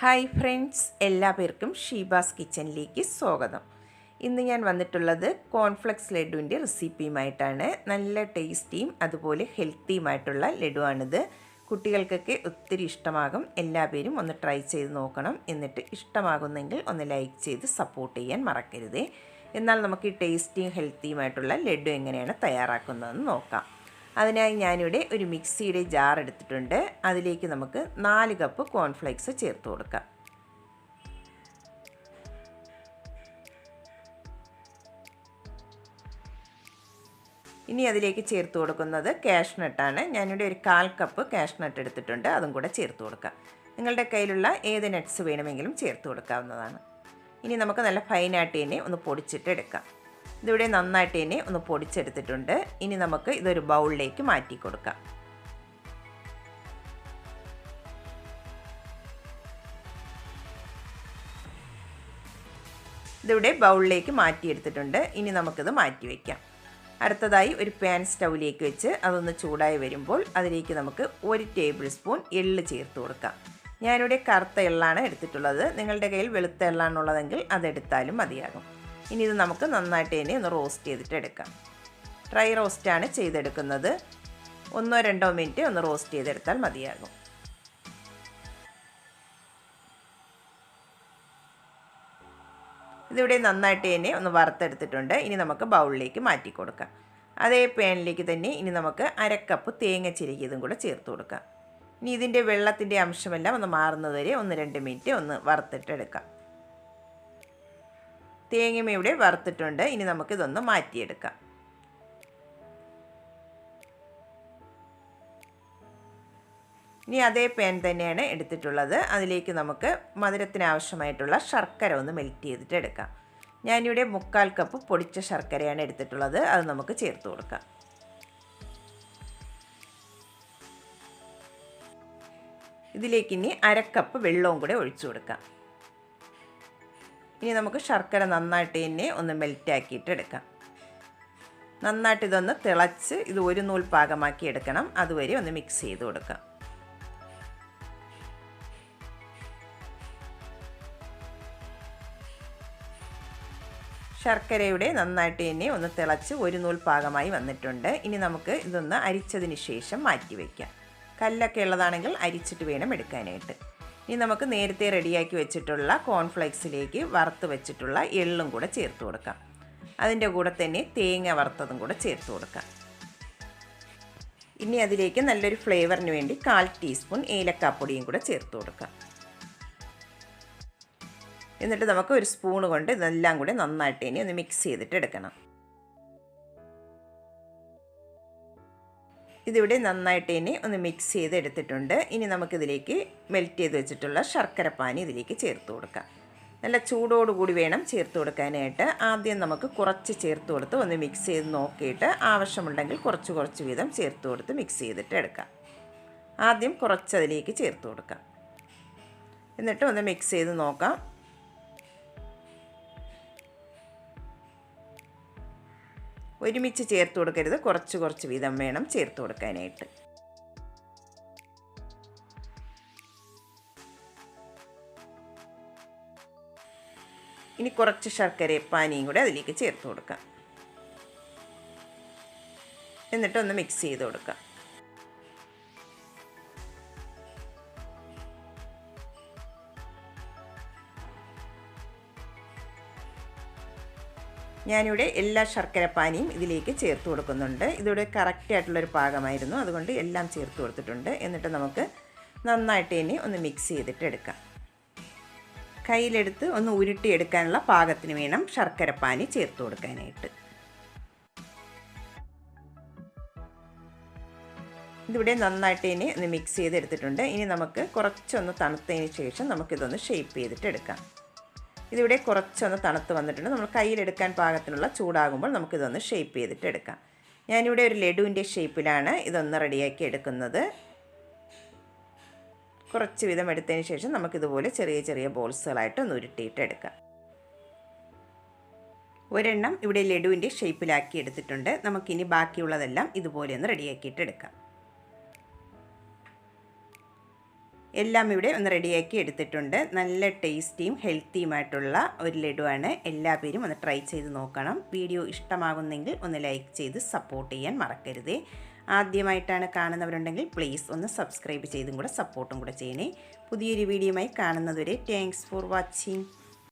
Hi friends, എല്ലാവർക്കും ഷീബാസ് കിച്ചണിലേക്ക് സ്വാഗതം. ഇന്ന് ഞാൻ വന്നിട്ടുള്ളത് കോൺഫ്ലെക്സ് ലഡുവിൻ്റെ റെസിപ്പിയുമായിട്ടാണ്. നല്ല ടേസ്റ്റിയും അതുപോലെ ഹെൽത്തിയുമായിട്ടുള്ള ലഡുവാണിത്. കുട്ടികൾക്കൊക്കെ ഒത്തിരി ഇഷ്ടമാകും. എല്ലാവരും ഒന്ന് ട്രൈ ചെയ്ത് നോക്കണം. എന്നിട്ട് ഇഷ്ടമാകുന്നെങ്കിൽ ഒന്ന് ലൈക്ക് ചെയ്ത് സപ്പോർട്ട് ചെയ്യാൻ മറക്കരുതേ. എന്നാൽ നമുക്ക് ഈ ടേസ്റ്റിയും ഹെൽത്തിയുമായിട്ടുള്ള ലഡു എങ്ങനെയാണ് തയ്യാറാക്കുന്നതെന്ന് നോക്കാം. അതിനായി ഞാനിവിടെ ഒരു മിക്സിയുടെ ജാർ എടുത്തിട്ടുണ്ട്. അതിലേക്ക് നമുക്ക് 4 കപ്പ് കോൺഫ്ലെക്സ് ചേർത്ത് കൊടുക്കാം. ഇനി അതിലേക്ക് ചേർത്ത് കൊടുക്കുന്നത് കാഷ്നട്ടാണ്. ഞാനിവിടെ ഒരു 1/4 കപ്പ് കാഷ്നട്ട് എടുത്തിട്ടുണ്ട്. അതും കൂടെ ചേർത്ത് കൊടുക്കാം. നിങ്ങളുടെ കയ്യിലുള്ള ഏത് നട്ട്സ് വേണമെങ്കിലും ചേർത്ത് കൊടുക്കാവുന്നതാണ്. ഇനി നമുക്ക് നല്ല ഫൈനായിട്ട് തന്നെ ഒന്ന് പൊടിച്ചിട്ട് എടുക്കാം. ഇതിവിടെ നന്നായിട്ട് തന്നെ ഒന്ന് പൊടിച്ചെടുത്തിട്ടുണ്ട്. ഇനി നമുക്ക് ഇതൊരു ബൗളിലേക്ക് മാറ്റി കൊടുക്കാം. ഇതിവിടെ ബൗളിലേക്ക് മാറ്റിയെടുത്തിട്ടുണ്ട്. ഇനി നമുക്കിത് മാറ്റി വയ്ക്കാം. അടുത്തതായി ഒരു പാൻ സ്റ്റൗവിലേക്ക് വെച്ച് അതൊന്ന് ചൂടായി വരുമ്പോൾ അതിലേക്ക് നമുക്ക് 1 ടേബിൾ സ്പൂൺ എള്ള് ചേർത്ത് കൊടുക്കാം. ഞാനിവിടെ കറുത്ത എള്ളാണ് എടുത്തിട്ടുള്ളത്. നിങ്ങളുടെ കയ്യിൽ വെളുത്ത എള്ളാണുള്ളതെങ്കിൽ അതെടുത്താലും മതിയാകും. ഇനി ഇത് നമുക്ക് നന്നായിട്ട് തന്നെ ഒന്ന് റോസ്റ്റ് ചെയ്തിട്ട് എടുക്കാം. ഡ്രൈ റോസ്റ്റാണ് ചെയ്തെടുക്കുന്നത്. 1-2 മിനിറ്റ് ഒന്ന് റോസ്റ്റ് ചെയ്തെടുത്താൽ മതിയാകും. ഇതിവിടെ നന്നായിട്ട് തന്നെ ഒന്ന് വറുത്തെടുത്തിട്ടുണ്ട്. ഇനി നമുക്ക് ബൗളിലേക്ക് മാറ്റി കൊടുക്കാം. അതേ പാനിലേക്ക് തന്നെ ഇനി നമുക്ക് 1/2 കപ്പ് തേങ്ങ ചിരകിയതും കൂടെ ചേർത്ത് കൊടുക്കാം. ഇനി ഇതിൻ്റെ വെള്ളത്തിൻ്റെ അംശമെല്ലാം ഒന്ന് മാറുന്നത് വരെ 1-2 മിനിറ്റ് ഒന്ന് വറുത്തിട്ടെടുക്കാം. തേങ്ങയും ഇവിടെ വറുത്തിട്ടുണ്ട്. ഇനി നമുക്കിതൊന്ന് മാറ്റിയെടുക്കാം. ഇനി അതേ പാൻ തന്നെയാണ് എടുത്തിട്ടുള്ളത്. അതിലേക്ക് നമുക്ക് മധുരത്തിന് ആവശ്യമായിട്ടുള്ള ശർക്കര ഒന്ന് മെൽറ്റ് ചെയ്തിട്ട് എടുക്കാം. ഞാനിവിടെ 1/4 കപ്പ് പൊടിച്ച ശർക്കരയാണ് എടുത്തിട്ടുള്ളത്. അത് നമുക്ക് ചേർത്ത് കൊടുക്കാം. ഇതിലേക്ക് ഇനി 1/2 കപ്പ് വെള്ളവും കൂടെ ഒഴിച്ചു കൊടുക്കാം. ഇനി നമുക്ക് ശർക്കര നന്നായിട്ട് തന്നെ ഒന്ന് മെൽറ്റാക്കിയിട്ട് എടുക്കാം. നന്നായിട്ട് ഇതൊന്ന് തിളച്ച് ഇത് ഒരു നൂൽ പാകമാക്കി എടുക്കണം. അതുവരെ ഒന്ന് മിക്സ് ചെയ്ത് കൊടുക്കാം. ശർക്കരയുടെ നന്നായിട്ട് തന്നെ ഒന്ന് തിളച്ച് ഒരു നൂൽ പാകമായി വന്നിട്ടുണ്ട്. ഇനി നമുക്ക് ഇതൊന്ന് അരിച്ചതിന് ശേഷം മാറ്റി വയ്ക്കാം. കല്ലൊക്കെ ഉള്ളതാണെങ്കിൽ അരിച്ചിട്ട് വേണം എടുക്കാനായിട്ട്. ഇനി നമുക്ക് നേരത്തെ റെഡിയാക്കി വെച്ചിട്ടുള്ള കോൺഫ്ലെക്സിലേക്ക് വറുത്ത് വെച്ചിട്ടുള്ള എള്ളും കൂടെ ചേർത്ത് കൊടുക്കാം. അതിൻ്റെ കൂടെ തന്നെ തേങ്ങ വറുത്തതും കൂടെ ചേർത്ത് കൊടുക്കാം. ഇനി അതിലേക്ക് നല്ലൊരു ഫ്ലേവറിന് വേണ്ടി 1/4 ടീസ്പൂൺ ഏലക്കാപ്പൊടിയും കൂടെ ചേർത്ത് കൊടുക്കാം. എന്നിട്ട് നമുക്ക് ഒരു സ്പൂൺ കൊണ്ട് ഇതെല്ലാം കൂടെ നന്നായിട്ട് ഇനി ഒന്ന് മിക്സ് ചെയ്തിട്ട് എടുക്കണം. ഇതിവിടെ നന്നായിട്ട് ഇനി ഒന്ന് മിക്സ് ചെയ്ത് എടുത്തിട്ടുണ്ട്. ഇനി നമുക്കിതിലേക്ക് മെൽറ്റ് ചെയ്ത് വെച്ചിട്ടുള്ള ശർക്കരപ്പാനി ഇതിലേക്ക് ചേർത്ത് കൊടുക്കാം. നല്ല ചൂടോടുകൂടി വേണം ചേർത്ത് കൊടുക്കാനായിട്ട്. ആദ്യം നമുക്ക് കുറച്ച് ചേർത്ത് കൊടുത്ത് ഒന്ന് മിക്സ് ചെയ്ത് നോക്കിയിട്ട് ആവശ്യമുണ്ടെങ്കിൽ കുറച്ച് വീതം ചേർത്ത് കൊടുത്ത് മിക്സ് ചെയ്തിട്ട് എടുക്കാം. ആദ്യം കുറച്ച് അതിലേക്ക് ചേർത്ത് കൊടുക്കാം. എന്നിട്ട് ഒന്ന് മിക്സ് ചെയ്ത് നോക്കാം. ഒരുമിച്ച് ചേർത്ത് കൊടുക്കരുത്, കുറച്ച് വീതം വേണം ചേർത്ത് കൊടുക്കാനായിട്ട്. ഇനി കുറച്ച് ശർക്കര പാനിയും കൂടെ അതിലേക്ക് ചേർത്ത് കൊടുക്കാം. എന്നിട്ടൊന്ന് മിക്സ് ചെയ്ത് കൊടുക്കാം. ഞാനിവിടെ എല്ലാ ശർക്കരപ്പാനിയും ഇതിലേക്ക് ചേർത്ത് കൊടുക്കുന്നുണ്ട്. ഇതിവിടെ കറക്റ്റായിട്ടുള്ളൊരു പാകമായിരുന്നു. അതുകൊണ്ട് എല്ലാം ചേർത്ത് കൊടുത്തിട്ടുണ്ട്. എന്നിട്ട് നമുക്ക് നന്നായിട്ട് തന്നെ ഒന്ന് മിക്സ് ചെയ്തിട്ട് എടുക്കാം. കയ്യിലെടുത്ത് ഒന്ന് ഉരുട്ടിയെടുക്കാനുള്ള പാകത്തിന് വേണം ശർക്കരപ്പാനി ചേർത്ത് കൊടുക്കാനായിട്ട്. ഇതിവിടെ നന്നായിട്ട് തന്നെ ഒന്ന് മിക്സ് ചെയ്തെടുത്തിട്ടുണ്ട്. ഇനി നമുക്ക് കുറച്ചൊന്ന് തണുത്തതിന് ശേഷം നമുക്കിതൊന്ന് ഷേപ്പ് ചെയ്തിട്ട് എടുക്കാം. ഇതിവിടെ കുറച്ചൊന്ന് തണുത്ത് വന്നിട്ടുണ്ട്. നമ്മൾ കയ്യിലെടുക്കാൻ പാകത്തിനുള്ള ചൂടാകുമ്പോൾ നമുക്കിതൊന്ന് ഷേപ്പ് ചെയ്തിട്ട് എടുക്കാം. ഞാനിവിടെ ഒരു ലഡുവിൻ്റെ ഷേപ്പിലാണ് ഇതൊന്ന് റെഡിയാക്കി എടുക്കുന്നത്. കുറച്ച് വീതം എടുത്തതിന് ശേഷം നമുക്കിതുപോലെ ചെറിയ ബോൾസുകളായിട്ട് ഒന്ന് ഉരുട്ടിയിട്ട് എടുക്കാം. ഒരെണ്ണം ഇവിടെ ലഡുവിൻ്റെ ഷേപ്പിലാക്കി എടുത്തിട്ടുണ്ട്. നമുക്കിനി ബാക്കിയുള്ളതെല്ലാം ഇതുപോലെ ഒന്ന് റെഡിയാക്കിയിട്ട് എടുക്കാം. എല്ലാം ഇവിടെ ഒന്ന് റെഡിയാക്കി എടുത്തിട്ടുണ്ട്. നല്ല ടേസ്റ്റിയും ഹെൽത്തിയുമായിട്ടുള്ള ഒരു ലഡുവാണ്. എല്ലാ പേരും ഒന്ന് ട്രൈ ചെയ്ത് നോക്കണം. വീഡിയോ ഇഷ്ടമാകുന്നെങ്കിൽ ഒന്ന് ലൈക്ക് ചെയ്ത് സപ്പോർട്ട് ചെയ്യാൻ മറക്കരുതേ. ആദ്യമായിട്ടാണ് കാണുന്നവരുണ്ടെങ്കിൽ പ്ലീസ് ഒന്ന് സബ്സ്ക്രൈബ് ചെയ്തും കൂടെ സപ്പോർട്ടും കൂടെ ചെയ്യണേ. പുതിയൊരു വീഡിയോയുമായി കാണുന്നതുവരെ താങ്ക്സ് ഫോർ വാച്ചിങ്.